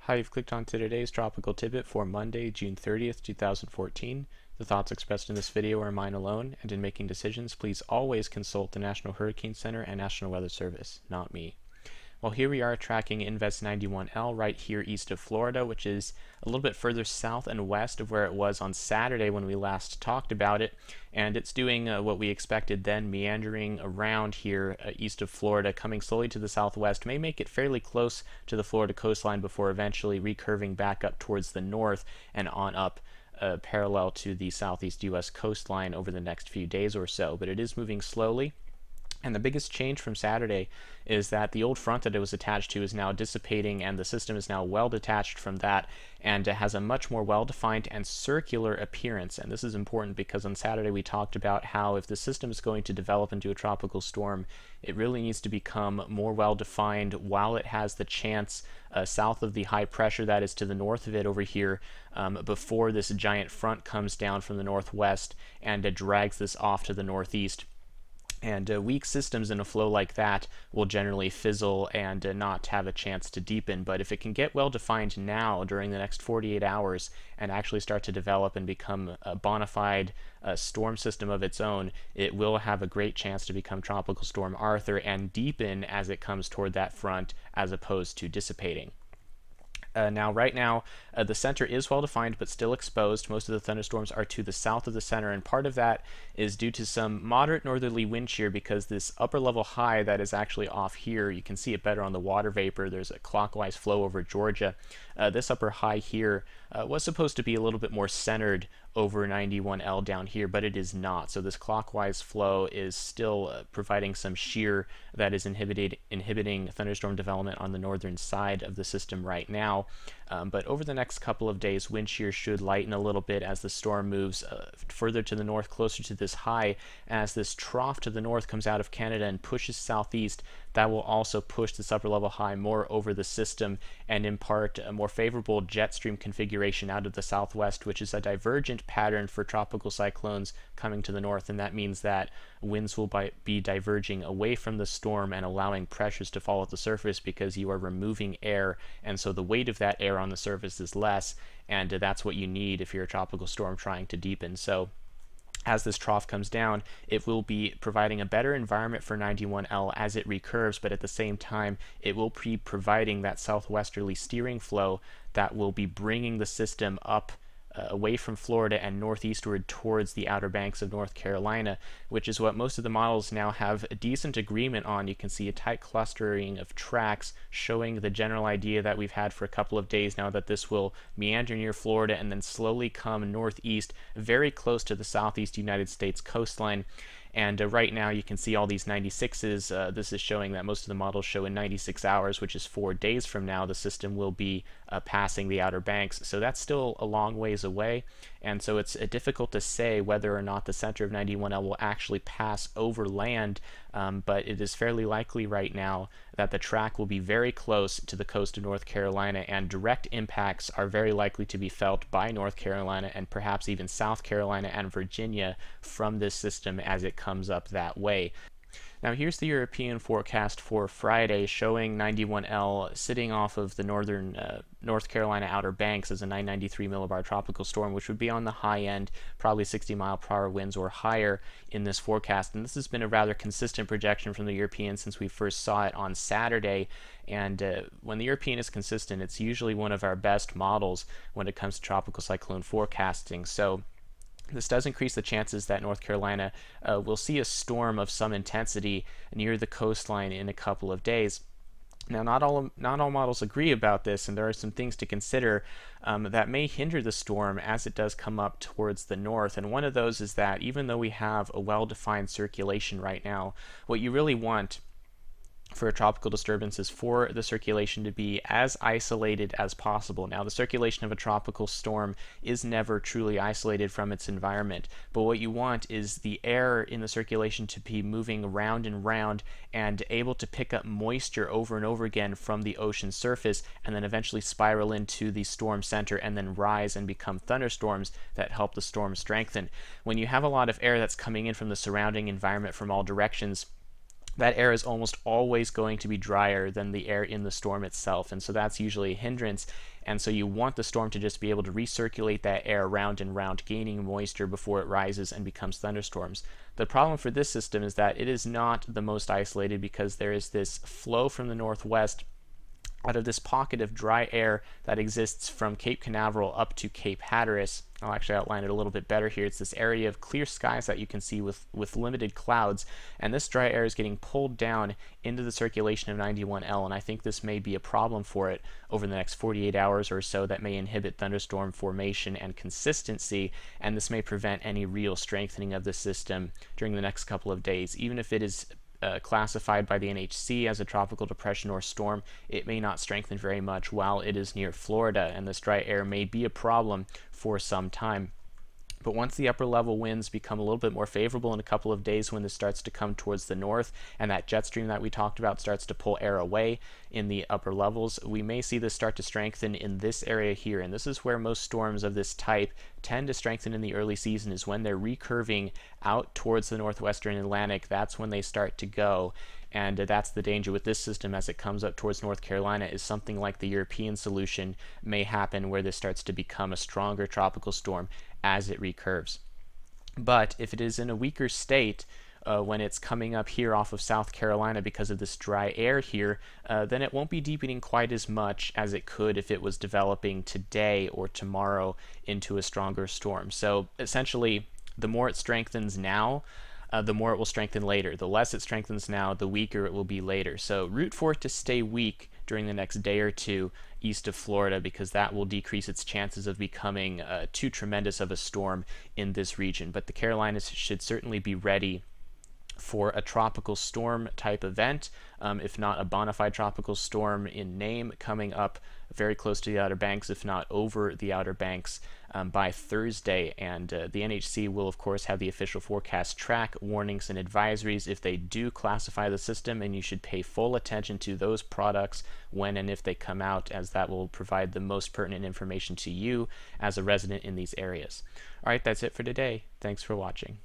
Hi, you've clicked on to today's tropical tidbit for Monday, June 30th, 2014. The thoughts expressed in this video are mine alone, and in making decisions, please always consult the National Hurricane Center and National Weather Service, not me. Well, here we are tracking Invest 91L right here east of Florida, which is a little bit further south and west of where it was on Saturday when we last talked about it. And it's doing what we expected then, meandering around here east of Florida, coming slowly to the southwest, may make it fairly close to the Florida coastline before eventually recurving back up towards the north and on up parallel to the southeast U.S. coastline over the next few days or so. But it is moving slowly. And the biggest change from Saturday is that the old front that it was attached to is now dissipating, and the system is now well detached from that, and it has a much more well-defined and circular appearance. And this is important because on Saturday we talked about how if the system is going to develop into a tropical storm, it really needs to become more well-defined while it has the chance south of the high pressure that is to the north of it over here before this giant front comes down from the northwest and drags this off to the northeast. And weak systems in a flow like that will generally fizzle and not have a chance to deepen. But if it can get well defined now during the next 48 hours and actually start to develop and become a bona fide storm system of its own, it will have a great chance to become Tropical Storm Arthur and deepen as it comes toward that front as opposed to dissipating. Right now, the center is well defined but still exposed. Most of the thunderstorms are to the south of the center, and part of that is due to some moderate northerly wind shear because this upper level high that is actually off here, you can see it better on the water vapor. There's a clockwise flow over Georgia. This upper high here was supposed to be a little bit more centered over 91L down here, but it is not. So this clockwise flow is still providing some shear that is inhibiting thunderstorm development on the northern side of the system right now. But over the next couple of days, wind shear should lighten a little bit as the storm moves further to the north, closer to this high. As this trough to the north comes out of Canada and pushes southeast, that will also push this upper level high more over the system and impart a more favorable jet stream configuration out of the southwest, which is a divergent pattern for tropical cyclones coming to the north. And that means that winds will be diverging away from the storm and allowing pressures to fall at the surface because you are removing air, and so the weight of that air on the surface is less, and that's what you need if you're a tropical storm trying to deepen. So as this trough comes down, it will be providing a better environment for 91L as it recurves, but at the same time, it will be providing that southwesterly steering flow that will be bringing the system up away from Florida and northeastward towards the Outer Banks of North Carolina, which is what most of the models now have a decent agreement on. You can see a tight clustering of tracks showing the general idea that we've had for a couple of days now, that this will meander near Florida and then slowly come northeast very close to the southeast United States coastline. And right now you can see all these 96s. This is showing that most of the models show in 96 hours, which is 4 days from now, the system will be passing the Outer Banks. So that's still a long ways away. And so it's difficult to say whether or not the center of 91L will actually pass over land, but it is fairly likely right now that the track will be very close to the coast of North Carolina, and direct impacts are very likely to be felt by North Carolina and perhaps even South Carolina and Virginia from this system as it comes up that way. Now here's the European forecast for Friday, showing 91L sitting off of the northern North Carolina Outer Banks as a 993 millibar tropical storm, which would be on the high end, probably 60-mile-per-hour winds or higher in this forecast. And this has been a rather consistent projection from the European since we first saw it on Saturday. And when the European is consistent, it's usually one of our best models when it comes to tropical cyclone forecasting. So this does increase the chances that North Carolina will see a storm of some intensity near the coastline in a couple of days. Now, not all models agree about this, and there are some things to consider that may hinder the storm as it does come up towards the north. And one of those is that even though we have a well-defined circulation right now, what you really want for a tropical disturbance is for the circulation to be as isolated as possible. Now, the circulation of a tropical storm is never truly isolated from its environment, but what you want is the air in the circulation to be moving round and round and able to pick up moisture over and over again from the ocean surface, and then eventually spiral into the storm center and then rise and become thunderstorms that help the storm strengthen. When you have a lot of air that's coming in from the surrounding environment from all directions, that air is almost always going to be drier than the air in the storm itself, and so that's usually a hindrance. And so you want the storm to just be able to recirculate that air round and round, gaining moisture before it rises and becomes thunderstorms. The problem for this system is that it is not the most isolated, because there is this flow from the northwest out of this pocket of dry air that exists from Cape Canaveral up to Cape Hatteras. I'll actually outline it a little bit better here. It's this area of clear skies that you can see with limited clouds, and this dry air is getting pulled down into the circulation of 91L, and I think this may be a problem for it over the next 48 hours or so that may inhibit thunderstorm formation and consistency, and this may prevent any real strengthening of the system during the next couple of days. Even if it is classified by the NHC as a tropical depression or storm, it may not strengthen very much while it is near Florida, and this dry air may be a problem for some time. But once the upper level winds become a little bit more favorable in a couple of days, when this starts to come towards the north and that jet stream that we talked about starts to pull air away in the upper levels, we may see this start to strengthen in this area here. And this is where most storms of this type tend to strengthen in the early season, is when they're recurving out towards the northwestern Atlantic. That's when they start to go. And that's the danger with this system as it comes up towards North Carolina, is something like the European solution may happen, where this starts to become a stronger tropical storm as it recurves. But if it is in a weaker state, when it's coming up here off of South Carolina because of this dry air here, then it won't be deepening quite as much as it could if it was developing today or tomorrow into a stronger storm. So essentially, the more it strengthens now, the more it will strengthen later. The less it strengthens now, the weaker it will be later. So root for it to stay weak during the next day or two east of Florida, because that will decrease its chances of becoming too tremendous of a storm in this region. But the Carolinas should certainly be ready for a tropical storm type event, if not a bona fide tropical storm in name, coming up very close to the Outer Banks, if not over the Outer Banks, by Thursday. And the NHC will, of course, have the official forecast track warnings and advisories if they do classify the system, and you should pay full attention to those products when and if they come out, as that will provide the most pertinent information to you as a resident in these areas. All right, that's it for today. Thanks for watching.